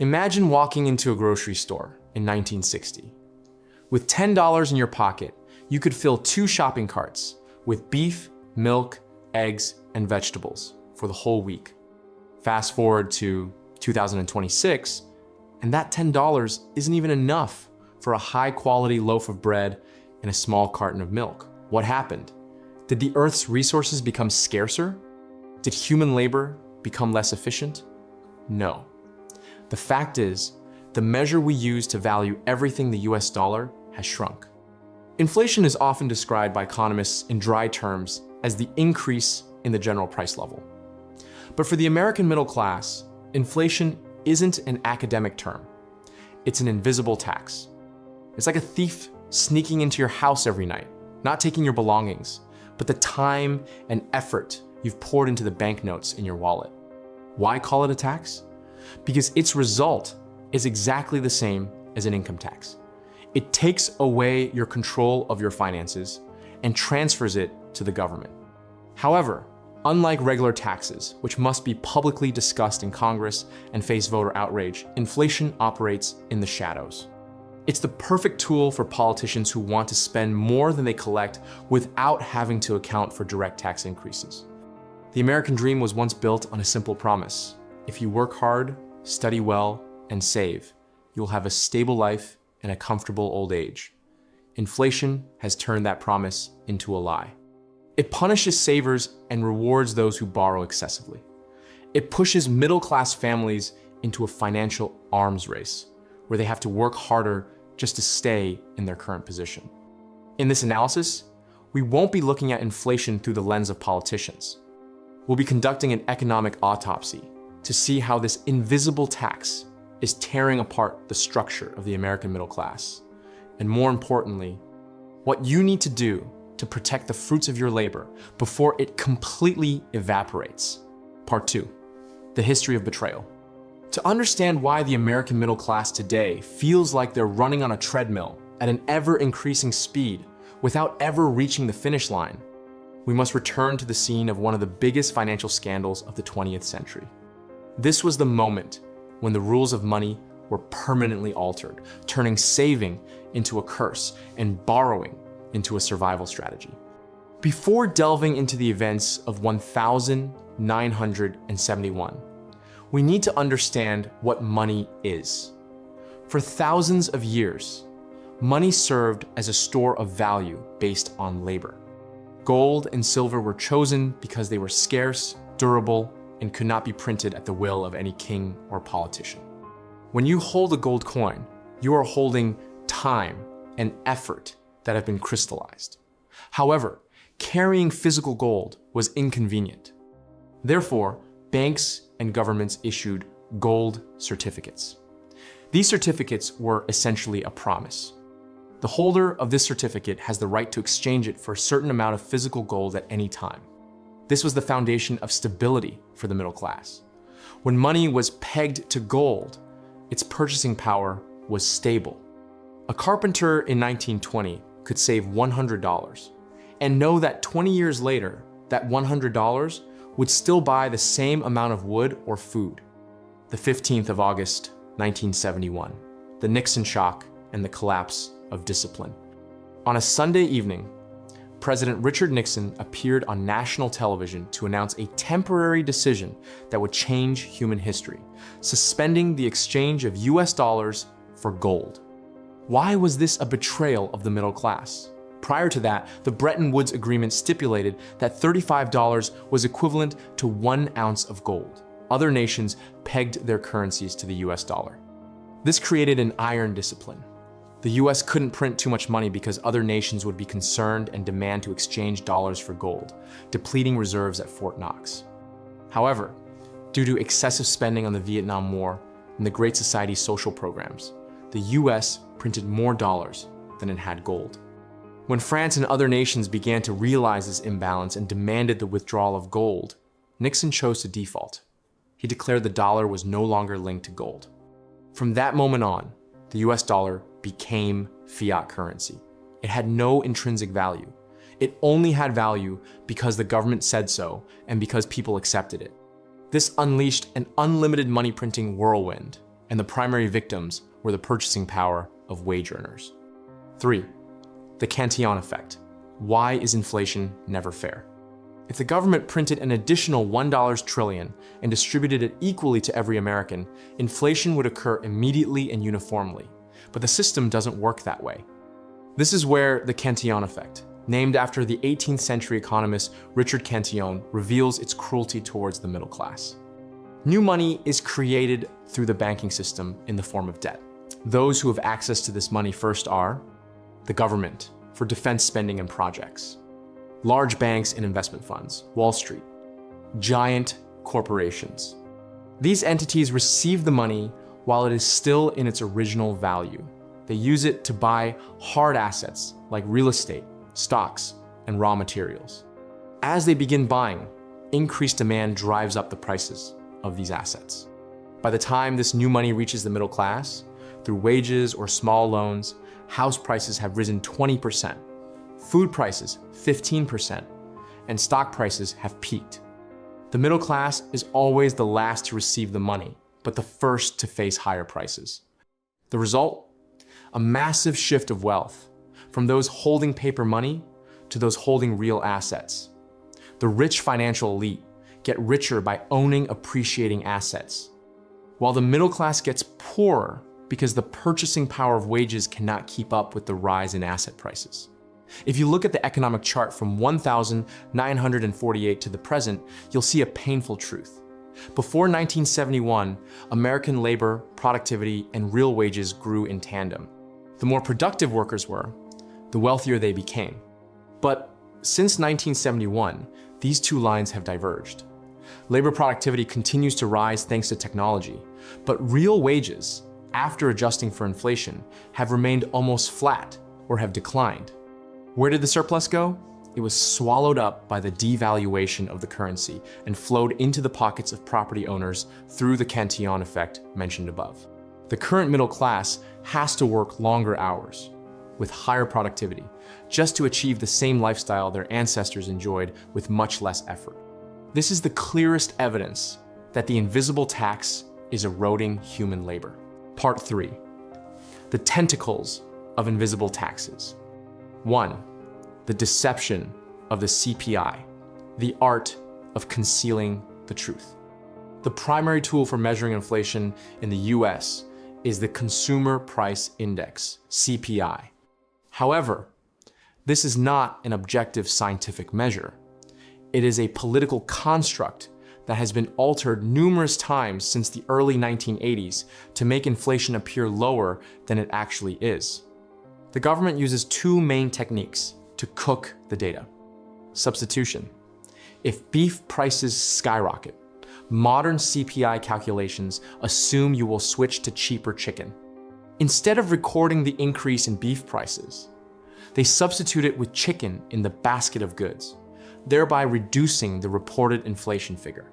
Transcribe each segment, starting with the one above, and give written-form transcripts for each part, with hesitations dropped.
Imagine walking into a grocery store in 1960. With $10 in your pocket, you could fill 2 shopping carts with beef, milk, eggs, and vegetables for the whole week. Fast forward to 2026, and that $10 isn't even enough for a high-quality loaf of bread and a small carton of milk. What happened? Did the Earth's resources become scarcer? Did human labor become less efficient? No. The fact is, the measure we use to value everything the US dollar has shrunk. Inflation is often described by economists in dry terms as the increase in the general price level. But for the American middle class, inflation isn't an academic term. It's an invisible tax. It's like a thief sneaking into your house every night, not taking your belongings, but the time and effort you've poured into the banknotes in your wallet. Why call it a tax? Because its result is exactly the same as an income tax. It takes away your control of your finances and transfers it to the government. However, unlike regular taxes, which must be publicly discussed in Congress and face voter outrage, inflation operates in the shadows. It's the perfect tool for politicians who want to spend more than they collect without having to account for direct tax increases. The American dream was once built on a simple promise. If you work hard, study well, and save, you'll have a stable life and a comfortable old age. Inflation has turned that promise into a lie. It punishes savers and rewards those who borrow excessively. It pushes middle-class families into a financial arms race, where they have to work harder just to stay in their current position. In this analysis, we won't be looking at inflation through the lens of politicians. We'll be conducting an economic autopsy to see how this invisible tax is tearing apart the structure of the American middle class. And more importantly, what you need to do to protect the fruits of your labor before it completely evaporates. Part 2, the history of betrayal. To understand why the American middle class today feels like they're running on a treadmill at an ever-increasing speed without ever reaching the finish line, we must return to the scene of one of the biggest financial scandals of the 20th century. This was the moment when the rules of money were permanently altered, turning saving into a curse and borrowing into a survival strategy. Before delving into the events of 1971, we need to understand what money is. For thousands of years, money served as a store of value based on labor. Gold and silver were chosen because they were scarce, durable, and could not be printed at the will of any king or politician. When you hold a gold coin, you are holding time and effort that have been crystallized. However, carrying physical gold was inconvenient. Therefore, banks and governments issued gold certificates. These certificates were essentially a promise. The holder of this certificate has the right to exchange it for a certain amount of physical gold at any time. This was the foundation of stability for the middle class. When money was pegged to gold, its purchasing power was stable. A carpenter in 1920 could save $100 and know that 20 years later, that $100 would still buy the same amount of wood or food. The 15th of August, 1971, the Nixon shock and the collapse of discipline. On a Sunday evening, President Richard Nixon appeared on national television to announce a temporary decision that would change human history, suspending the exchange of US dollars for gold. Why was this a betrayal of the middle class? Prior to that, the Bretton Woods Agreement stipulated that $35 was equivalent to 1 ounce of gold. Other nations pegged their currencies to the US dollar. This created an iron discipline. The US couldn't print too much money because other nations would be concerned and demand to exchange dollars for gold, depleting reserves at Fort Knox. However, due to excessive spending on the Vietnam War and the Great Society's social programs, the US printed more dollars than it had gold. When France and other nations began to realize this imbalance and demanded the withdrawal of gold, Nixon chose to default. He declared the dollar was no longer linked to gold. From that moment on, the US dollar became fiat currency. It had no intrinsic value. It only had value because the government said so and because people accepted it. This unleashed an unlimited money printing whirlwind and the primary victims were the purchasing power of wage earners. 3. The Cantillon effect. Why is inflation never fair? If the government printed an additional $1 trillion and distributed it equally to every American, inflation would occur immediately and uniformly. But the system doesn't work that way. This is where the Cantillon effect, named after the 18th century economist Richard Cantillon, reveals its cruelty towards the middle class. New money is created through the banking system in the form of debt. Those who have access to this money first are the government for defense spending and projects, large banks and investment funds, Wall Street, giant corporations. These entities receive the money while it is still in its original value. They use it to buy hard assets like real estate, stocks, and raw materials. As they begin buying, increased demand drives up the prices of these assets. By the time this new money reaches the middle class, through wages or small loans, house prices have risen 20%, food prices 15%, and stock prices have peaked. The middle class is always the last to receive the money, but the first to face higher prices. The result? A massive shift of wealth, from those holding paper money to those holding real assets. The rich financial elite get richer by owning appreciating assets, while the middle class gets poorer because the purchasing power of wages cannot keep up with the rise in asset prices. If you look at the economic chart from 1948 to the present, you'll see a painful truth. Before 1971, American labor, productivity, and real wages grew in tandem. The more productive workers were, the wealthier they became. But since 1971, these two lines have diverged. Labor productivity continues to rise thanks to technology, but real wages, after adjusting for inflation, have remained almost flat or have declined. Where did the surplus go? It was swallowed up by the devaluation of the currency and flowed into the pockets of property owners through the Cantillon effect mentioned above. The current middle class has to work longer hours with higher productivity just to achieve the same lifestyle their ancestors enjoyed with much less effort. This is the clearest evidence that the invisible tax is eroding human labor. Part 3. The tentacles of invisible taxes. 1. The deception of the CPI, the art of concealing the truth. The primary tool for measuring inflation in the US is the Consumer Price Index, CPI. However, this is not an objective scientific measure. It is a political construct that has been altered numerous times since the early 1980s to make inflation appear lower than it actually is. The government uses two main techniques to cook the data. Substitution. If beef prices skyrocket, modern CPI calculations assume you will switch to cheaper chicken. Instead of recording the increase in beef prices, they substitute it with chicken in the basket of goods, thereby reducing the reported inflation figure.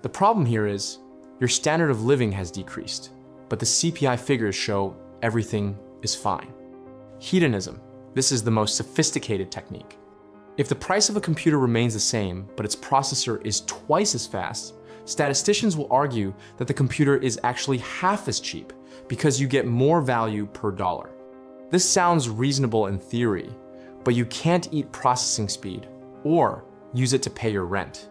The problem here is your standard of living has decreased, but the CPI figures show everything is fine. Hedonism. This is the most sophisticated technique. If the price of a computer remains the same, but its processor is twice as fast, statisticians will argue that the computer is actually half as cheap because you get more value per dollar. This sounds reasonable in theory, but you can't eat processing speed or use it to pay your rent.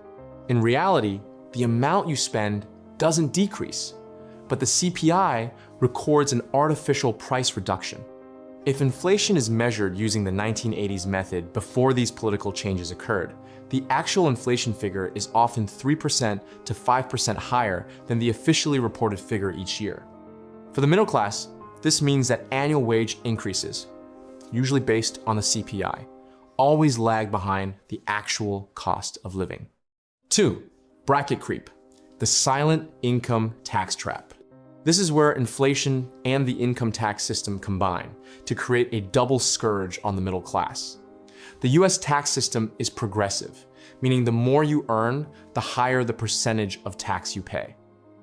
In reality, the amount you spend doesn't decrease, but the CPI records an artificial price reduction. If inflation is measured using the 1980s method before these political changes occurred, the actual inflation figure is often 3% to 5% higher than the officially reported figure each year. For the middle class, this means that annual wage increases, usually based on the CPI, always lag behind the actual cost of living. 2. Bracket creep, the silent income tax trap. This is where inflation and the income tax system combine to create a double scourge on the middle class. The US tax system is progressive, meaning the more you earn, the higher the percentage of tax you pay.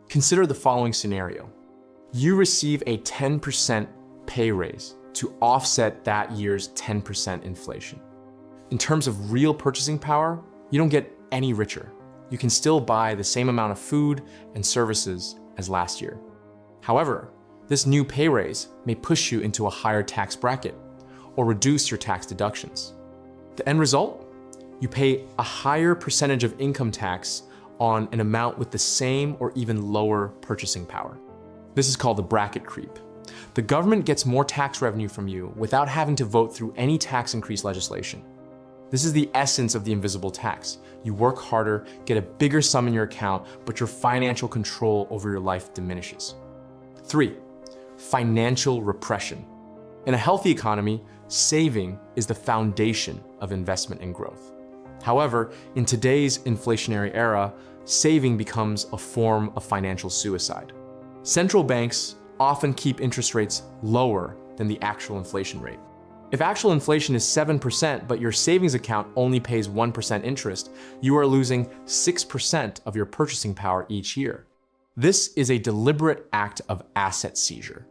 Consider the following scenario. You receive a 10% pay raise to offset that year's 10% inflation. In terms of real purchasing power, you don't get any richer. You can still buy the same amount of food and services as last year. However, this new pay raise may push you into a higher tax bracket or reduce your tax deductions. The end result? You pay a higher percentage of income tax on an amount with the same or even lower purchasing power. This is called the bracket creep. The government gets more tax revenue from you without having to vote through any tax increase legislation. This is the essence of the invisible tax. You work harder, get a bigger sum in your account, but your financial control over your life diminishes. 3. Financial repression. In a healthy economy, saving is the foundation of investment and growth. However, in today's inflationary era, saving becomes a form of financial suicide. Central banks often keep interest rates lower than the actual inflation rate. If actual inflation is 7%, but your savings account only pays 1% interest, you are losing 6% of your purchasing power each year. This is a deliberate act of asset seizure.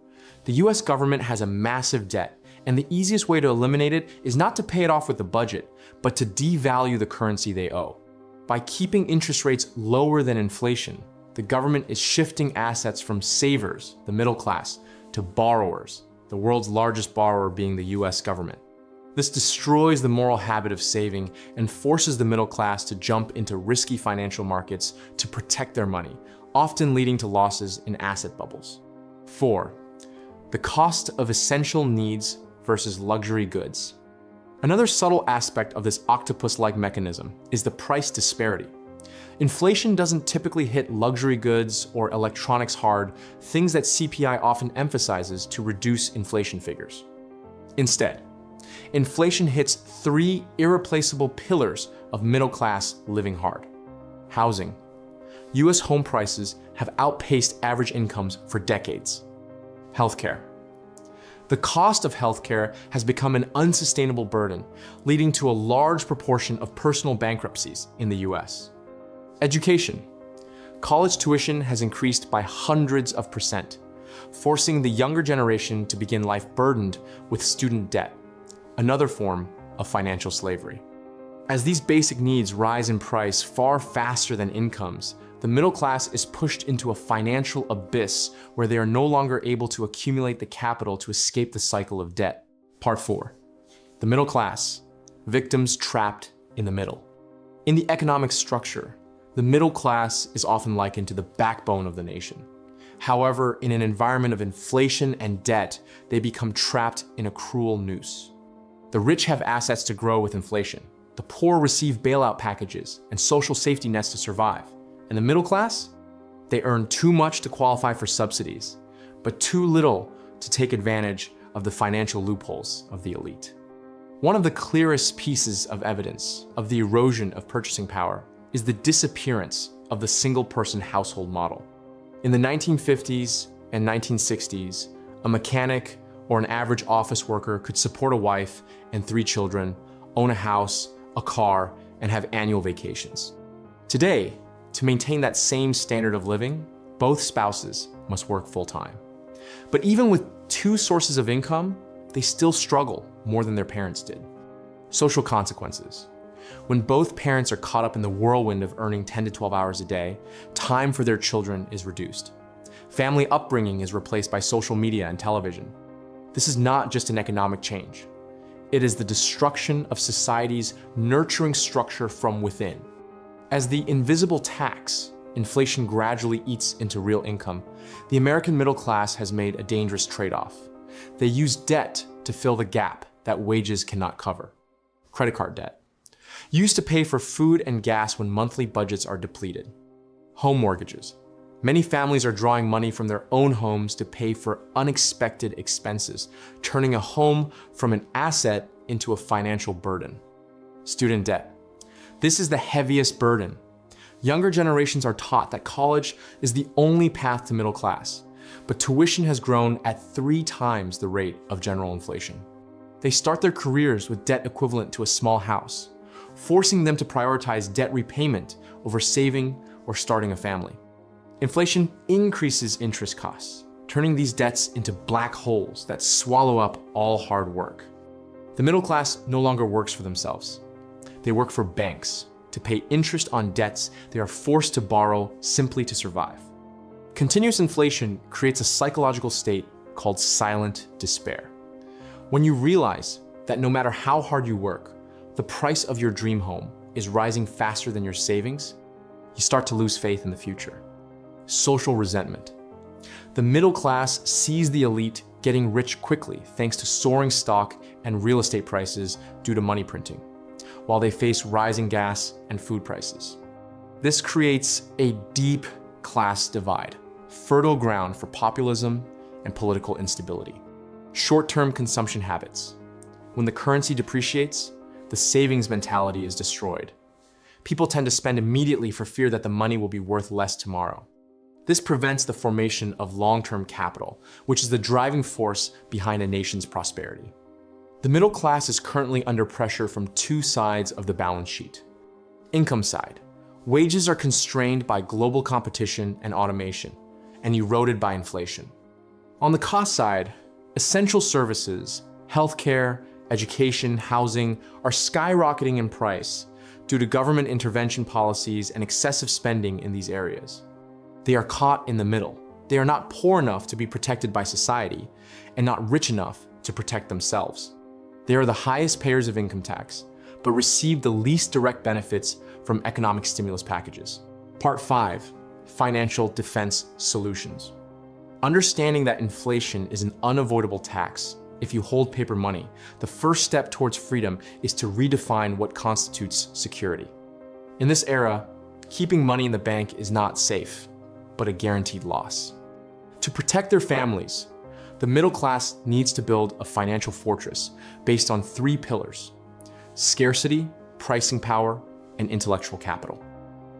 The US government has a massive debt, and the easiest way to eliminate it is not to pay it off with the budget, but to devalue the currency they owe. By keeping interest rates lower than inflation, the government is shifting assets from savers, the middle class, to borrowers, the world's largest borrower being the US government. This destroys the moral habit of saving and forces the middle class to jump into risky financial markets to protect their money, often leading to losses in asset bubbles. 4. The cost of essential needs versus luxury goods. Another subtle aspect of this octopus-like mechanism is the price disparity. Inflation doesn't typically hit luxury goods or electronics hard, things that CPI often emphasizes to reduce inflation figures. Instead, inflation hits 3 irreplaceable pillars of middle-class living hard. Housing. US home prices have outpaced average incomes for decades. Healthcare. The cost of healthcare has become an unsustainable burden, leading to a large proportion of personal bankruptcies in the US. Education. College tuition has increased by hundreds of %, forcing the younger generation to begin life burdened with student debt, another form of financial slavery. As these basic needs rise in price far faster than incomes, the middle class is pushed into a financial abyss where they are no longer able to accumulate the capital to escape the cycle of debt. Part 4. The middle class, victims trapped in the middle. In the economic structure, the middle class is often likened to the backbone of the nation. However, in an environment of inflation and debt, they become trapped in a cruel noose. The rich have assets to grow with inflation. The poor receive bailout packages and social safety nets to survive. And the middle class? They earn too much to qualify for subsidies, but too little to take advantage of the financial loopholes of the elite. One of the clearest pieces of evidence of the erosion of purchasing power is the disappearance of the single-person household model. In the 1950s and 1960s, a mechanic or an average office worker could support a wife and 3 children, own a house, a car, and have annual vacations. Today, to maintain that same standard of living, both spouses must work full-time. But even with 2 sources of income, they still struggle more than their parents did. Social consequences. When both parents are caught up in the whirlwind of earning 10 to 12 hours a day, time for their children is reduced. Family upbringing is replaced by social media and television. This is not just an economic change. It is the destruction of society's nurturing structure from within. As the invisible tax, inflation gradually eats into real income, the American middle class has made a dangerous trade-off. They use debt to fill the gap that wages cannot cover. Credit card debt. Used to pay for food and gas when monthly budgets are depleted. Home mortgages. Many families are drawing money from their own homes to pay for unexpected expenses, turning a home from an asset into a financial burden. Student debt. This is the heaviest burden. Younger generations are taught that college is the only path to middle class, but tuition has grown at 3 times the rate of general inflation. They start their careers with debt equivalent to a small house, forcing them to prioritize debt repayment over saving or starting a family. Inflation increases interest costs, turning these debts into black holes that swallow up all hard work. The middle class no longer works for themselves. They work for banks to pay interest on debts they are forced to borrow simply to survive. Continuous inflation creates a psychological state called silent despair. When you realize that no matter how hard you work, the price of your dream home is rising faster than your savings, you start to lose faith in the future. Social resentment. The middle class sees the elite getting rich quickly thanks to soaring stock and real estate prices due to money printing, while they face rising gas and food prices. This creates a deep class divide, fertile ground for populism and political instability. Short-term consumption habits. When the currency depreciates, the savings mentality is destroyed. People tend to spend immediately for fear that the money will be worth less tomorrow. This prevents the formation of long-term capital, which is the driving force behind a nation's prosperity. The middle class is currently under pressure from two sides of the balance sheet. Income side. Wages are constrained by global competition and automation, and eroded by inflation. On the cost side, essential services, healthcare, education, housing are skyrocketing in price due to government intervention policies and excessive spending in these areas. They are caught in the middle. They are not poor enough to be protected by society and not rich enough to protect themselves. They are the highest payers of income tax, but receive the least direct benefits from economic stimulus packages. Part 5, Financial Defense Solutions. Understanding that inflation is an unavoidable tax if you hold paper money, the first step towards freedom is to redefine what constitutes security. In this era, keeping money in the bank is not safe, but a guaranteed loss. To protect their families, the middle class needs to build a financial fortress based on 3 pillars: scarcity, pricing power, and intellectual capital.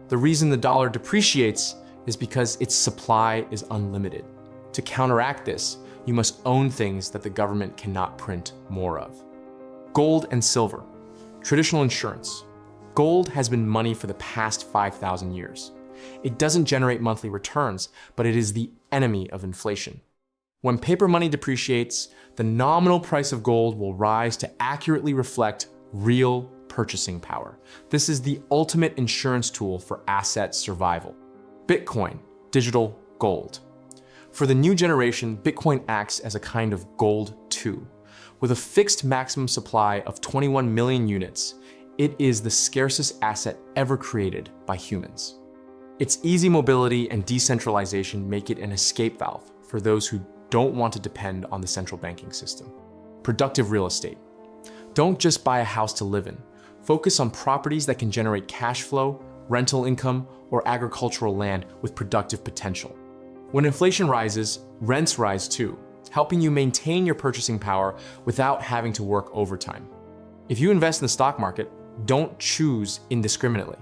The reason the dollar depreciates is because its supply is unlimited. To counteract this, you must own things that the government cannot print more of. Gold and silver, traditional insurance. Gold has been money for the past 5,000 years. It doesn't generate monthly returns, but it is the enemy of inflation. When paper money depreciates, the nominal price of gold will rise to accurately reflect real purchasing power. This is the ultimate insurance tool for asset survival. Bitcoin, digital gold. For the new generation, Bitcoin acts as a kind of gold too. With a fixed maximum supply of 21 million units, it is the scarcest asset ever created by humans. Its easy mobility and decentralization make it an escape valve for those who don't want to depend on the central banking system. Productive real estate. Don't just buy a house to live in. Focus on properties that can generate cash flow, rental income, or agricultural land with productive potential. When inflation rises, rents rise too, helping you maintain your purchasing power without having to work overtime. If you invest in the stock market, don't choose indiscriminately.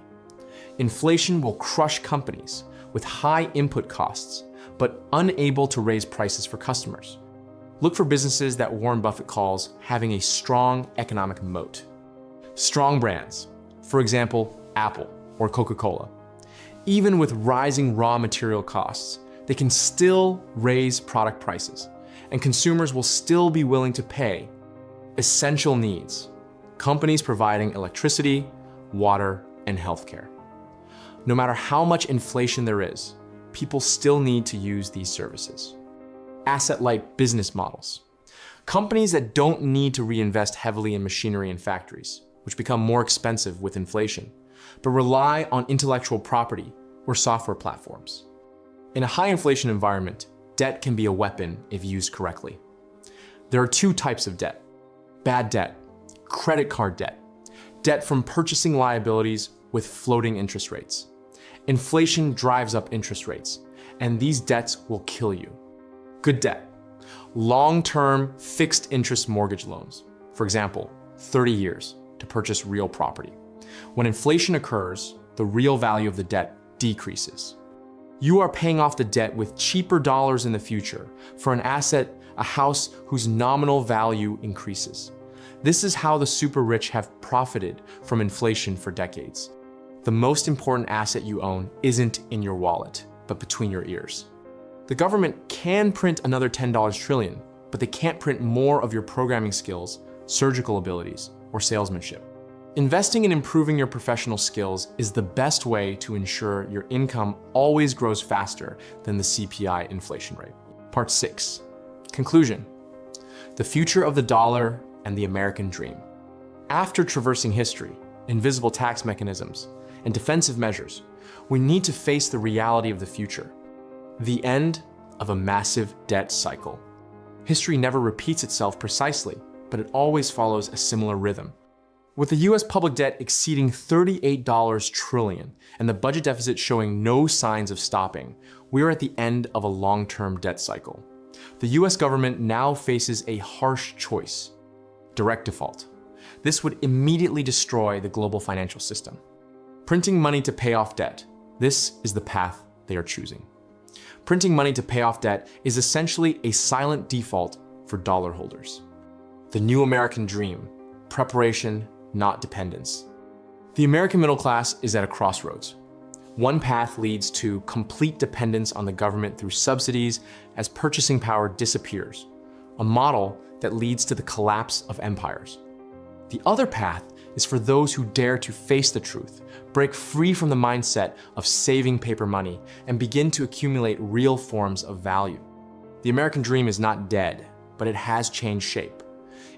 Inflation will crush companies with high input costs, but unable to raise prices for customers. Look for businesses that Warren Buffett calls having a strong economic moat. Strong brands, for example, Apple or Coca-Cola. Even with rising raw material costs, they can still raise product prices, and consumers will still be willing to pay. Essential needs. Companies providing electricity, water, and healthcare. No matter how much inflation there is, people still need to use these services. Asset-light business models. Companies that don't need to reinvest heavily in machinery and factories, which become more expensive with inflation, but rely on intellectual property or software platforms. In a high inflation environment, debt can be a weapon if used correctly. There are 2 types of debt: bad debt, credit card debt, debt from purchasing liabilities with floating interest rates. Inflation drives up interest rates, and these debts will kill you. Good debt, long-term fixed interest mortgage loans, for example, 30 years to purchase real property. When inflation occurs, the real value of the debt decreases. You are paying off the debt with cheaper dollars in the future for an asset, a house whose nominal value increases. This is how the super rich have profited from inflation for decades. The most important asset you own isn't in your wallet, but between your ears. The government can print another $10 trillion, but they can't print more of your programming skills, surgical abilities, or salesmanship. Investing in improving your professional skills is the best way to ensure your income always grows faster than the CPI inflation rate. Part 6. Conclusion. The future of the dollar and the American dream. After traversing history, invisible tax mechanisms, and defensive measures, we need to face the reality of the future. The end of a massive debt cycle. History never repeats itself precisely, but it always follows a similar rhythm. With the US public debt exceeding $38 trillion and the budget deficit showing no signs of stopping, we are at the end of a long-term debt cycle. The US government now faces a harsh choice: direct default. This would immediately destroy the global financial system. Printing money to pay off debt. This is the path they are choosing. Printing money to pay off debt is essentially a silent default for dollar holders. The new American dream: preparation, not dependence. The American middle class is at a crossroads. One path leads to complete dependence on the government through subsidies as purchasing power disappears, a model that leads to the collapse of empires. The other path is for those who dare to face the truth, break free from the mindset of saving paper money, and begin to accumulate real forms of value. The American dream is not dead, but it has changed shape.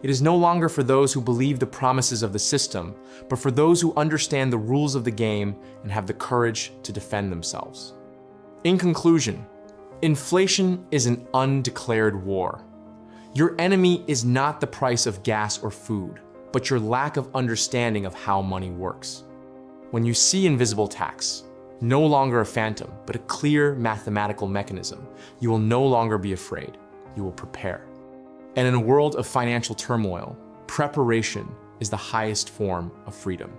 It is no longer for those who believe the promises of the system, but for those who understand the rules of the game and have the courage to defend themselves. In conclusion, inflation is an undeclared war. Your enemy is not the price of gas or food, but your lack of understanding of how money works. When you see invisible tax, no longer a phantom, but a clear mathematical mechanism, you will no longer be afraid. You will prepare. And in a world of financial turmoil, preparation is the highest form of freedom.